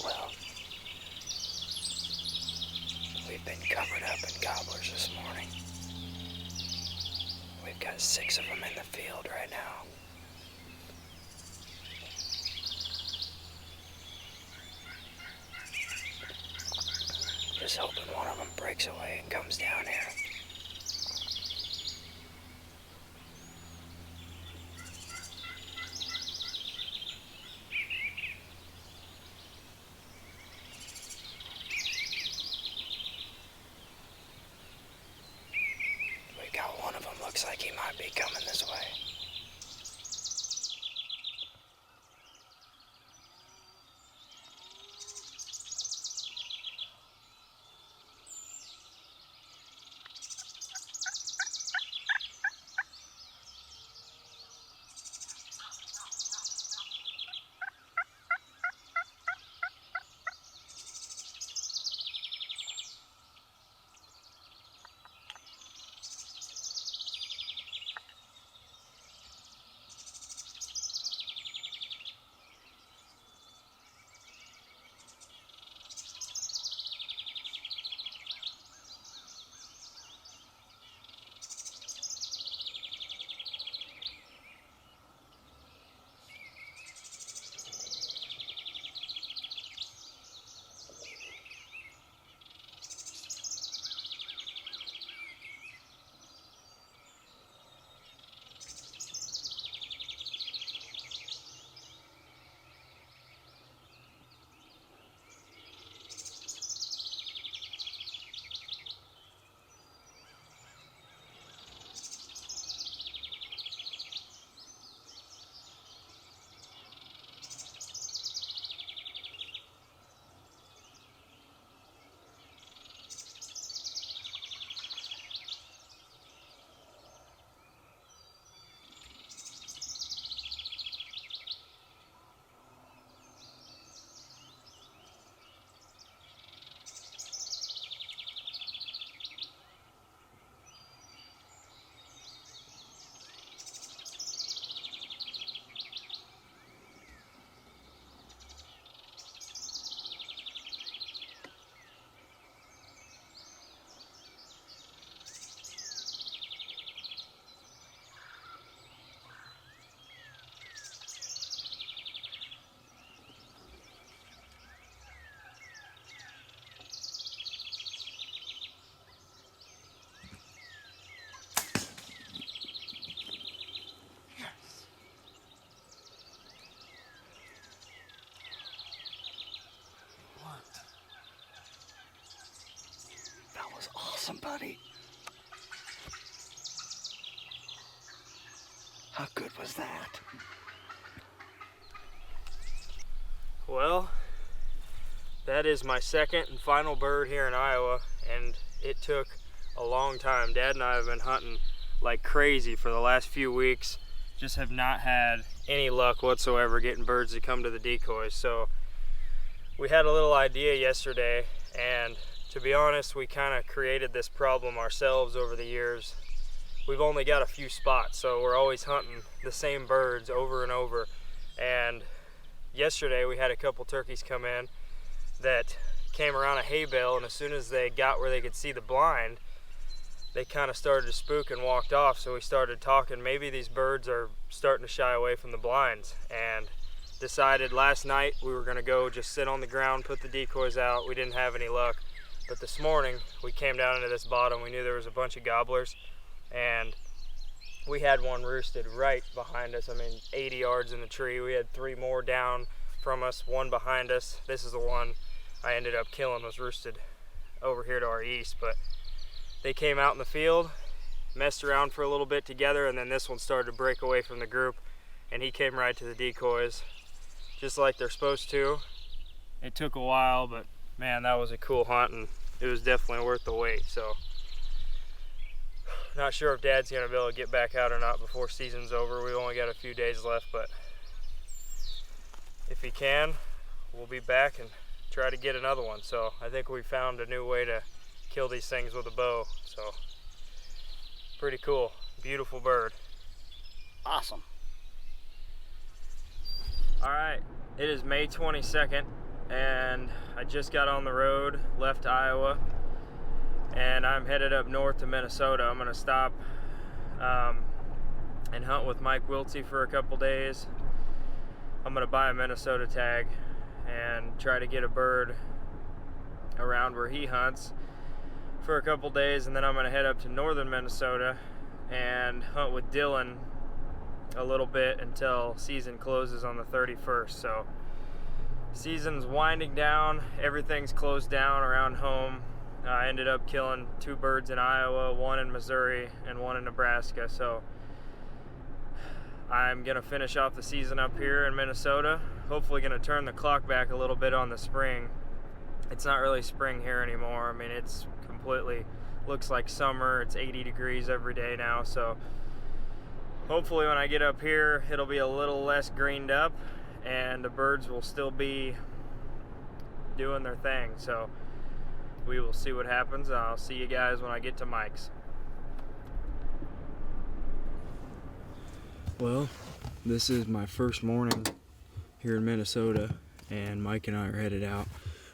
Well, we've been covered up in gobblers this morning. We've got 6 of them in the field right now. Just hoping one of them breaks away and comes down here. We got one of them, looks like he might be coming this way. Awesome, buddy. How good was that? Well, that is my second and final bird here in Iowa, and it took a long time. Dad and I have been hunting like crazy for the last few weeks. Just have not had any luck whatsoever getting birds to come to the decoys. So we had a little idea yesterday, and to be honest, we kind of created this problem ourselves over the years. We've only got a few spots, so we're always hunting the same birds over and over. And yesterday we had a couple turkeys come in that came around a hay bale, and as soon as they got where they could see the blind, they kind of started to spook and walked off. So we started talking, maybe these birds are starting to shy away from the blinds, and decided last night we were gonna go just sit on the ground, put the decoys out. We didn't have any luck. But this morning, we came down into this bottom. We knew there was a bunch of gobblers, and we had one roosted right behind us. I mean, 80 yards in the tree. We had 3 more down from us, one behind us. This is the one I ended up killing, was roosted over here to our east. But they came out in the field, messed around for a little bit together, and then this one started to break away from the group, and he came right to the decoys, just like they're supposed to. It took a while, but man, that was a cool hunt, and it was definitely worth the wait. So not sure if Dad's gonna be able to get back out or not before season's over. We've only got a few days left, but if he can, we'll be back and try to get another one. So I think we found a new way to kill these things with a bow. So pretty cool, beautiful bird. Awesome. All right, it is May 22nd and I just got on the road, left Iowa, and I'm headed up north to Minnesota. I'm gonna stop and hunt with Mike Wiltsey for a couple days. I'm gonna buy a Minnesota tag and try to get a bird around where he hunts for a couple days, and then I'm gonna head up to northern Minnesota and hunt with Dylan a little bit until season closes on the 31st. So season's winding down, everything's closed down around home. I ended up killing 2 birds in Iowa, 1 in Missouri, and 1 in Nebraska. So I'm gonna finish off the season up here in Minnesota. Hopefully gonna turn the clock back a little bit on the spring. It's not really spring here anymore. I mean, it's completely looks like summer. It's 80 degrees every day now. So hopefully when I get up here, it'll be a little less greened up and the birds will still be doing their thing. So we will see what happens. I'll see you guys when I get to Mike's. Well, this is my first morning here in Minnesota, and Mike and I are headed out.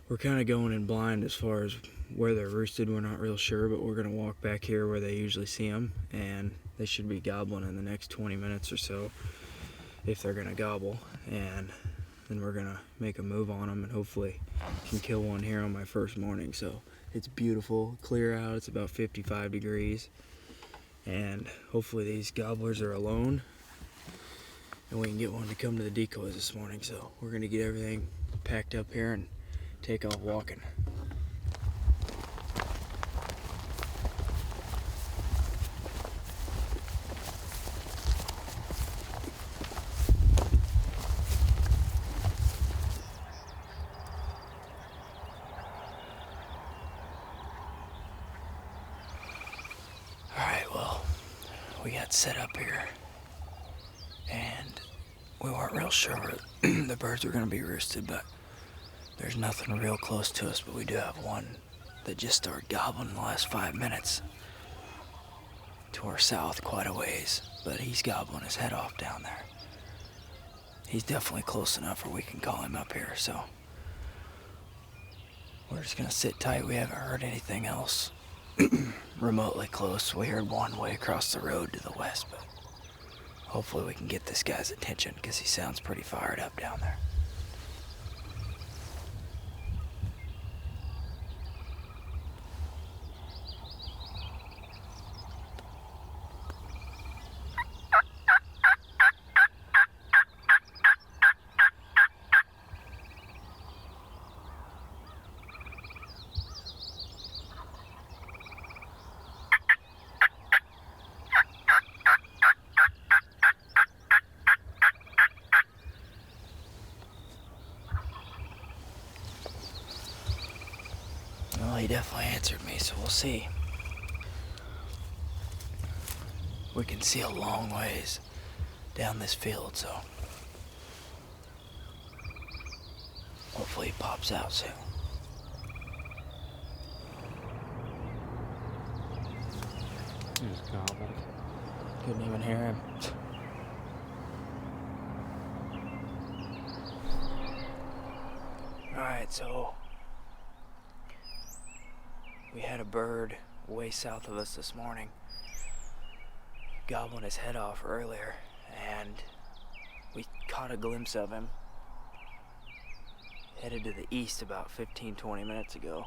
We're kind of going in blind as far as where they're roosted. We're not real sure, but we're going to walk back here where they usually see them, and they should be gobbling in the next 20 minutes or so if they're going to gobble. And then we're going to make a move on them and hopefully can kill one here on my first morning. So it's beautiful, clear out. It's about 55 degrees, and hopefully these gobblers are alone and we can get one to come to the decoys this morning. So we're gonna get everything packed up here and take off walking. All right, well, we got set up here and we weren't real sure where the birds were gonna be roosted, but there's nothing real close to us. But we do have one that just started gobbling in the last 5 minutes to our south quite a ways, but he's gobbling his head off down there. He's definitely close enough where we can call him up here, so we're just gonna sit tight. We haven't heard anything else remotely close. We heard one way across the road to the west, but hopefully we can get this guy's attention because he sounds pretty fired up down there. Well, he definitely answered me, so we'll see. We can see a long ways down this field, so hopefully he pops out soon. He just gobbled. Couldn't even hear him. Alright, so we had a bird way south of us this morning gobbling his head off earlier, and we caught a glimpse of him headed to the east about 15-20 minutes ago.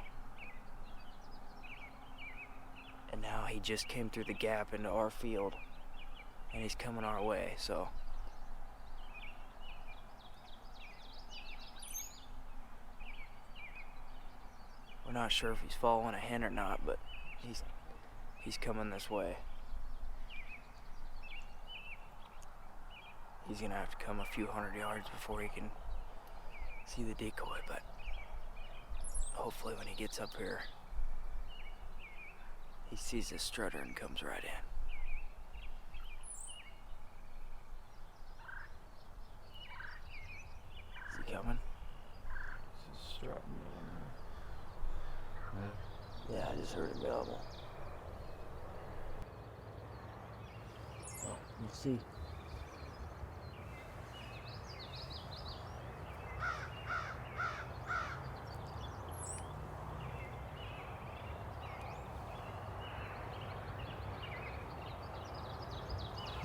And now he just came through the gap into our field and he's coming our way, so we're not sure if he's following a hen or not, but he's coming this way. He's gonna have to come a few hundred yards before he can see the decoy, but hopefully when he gets up here, he sees this strutter and comes right in. Is he coming? This is dropping down there. Yeah, I just heard it gobble. Well, we'll see.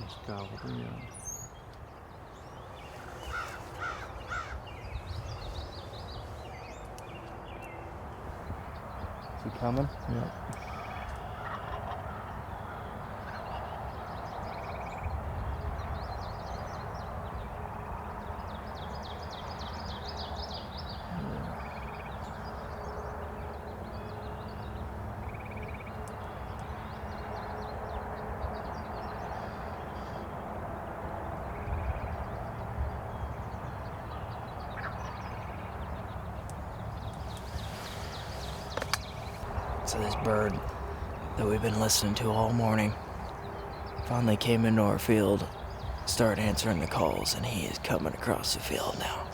Just gobbled the young. Is he coming? Yeah. So this bird that we've been listening to all morning finally came into our field, started answering the calls, and he is coming across the field now.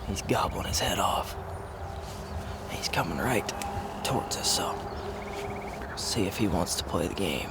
He's gobbling his head off. He's coming right towards us, so see if he wants to play the game.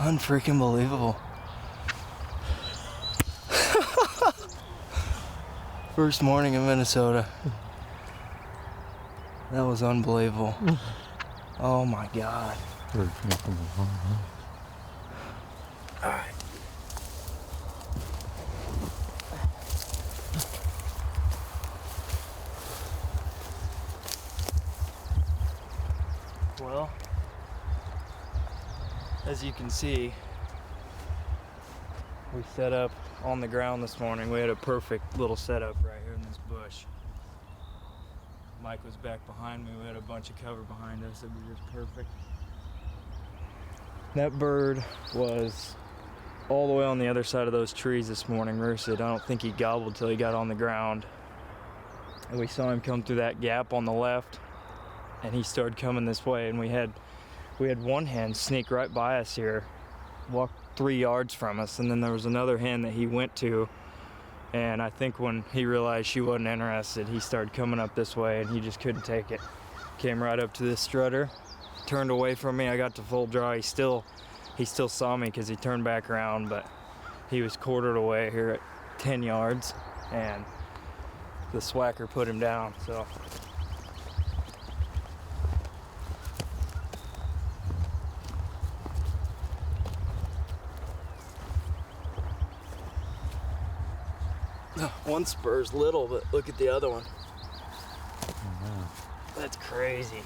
Unfreaking believable. First morning in Minnesota. That was unbelievable. Oh my God. All right. Well, as you can see, we set up on the ground this morning. We had a perfect little setup right here in this bush. Mike was back behind me. We had a bunch of cover behind us. It was just perfect. That bird was all the way on the other side of those trees this morning, roosted. I don't think he gobbled till he got on the ground. And we saw him come through that gap on the left, and he started coming this way, and we had one hen sneak right by us here, walk 3 yards from us, and then there was another hen that he went to, and I think when he realized she wasn't interested, he started coming up this way, and he just couldn't take it. Came right up to this strutter, turned away from me. I got to full draw. He still saw me because he turned back around, but he was quartered away here at 10 yards, and the swacker put him down. So one spur's little, but look at the other one. That's crazy.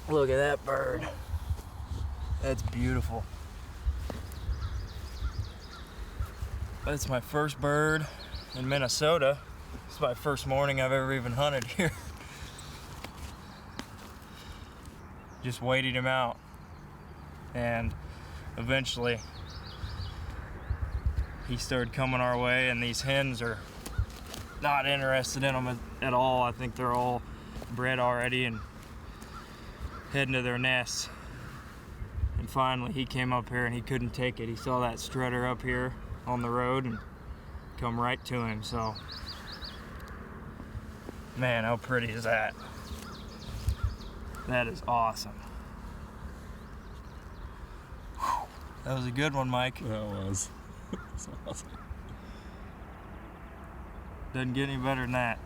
Look at that bird. That's beautiful. That's my first bird in Minnesota. It's my first morning I've ever even hunted here. Just waited him out, and eventually he started coming our way, and these hens are not interested in them at all. I think they're all bred already and heading to their nests. And finally he came up here and he couldn't take it. He saw that strutter up here on the road and come right to him. So man, how pretty is that? That is awesome. Whew. That was a good one, Mike. That was. That's awesome. Doesn't get any better than that.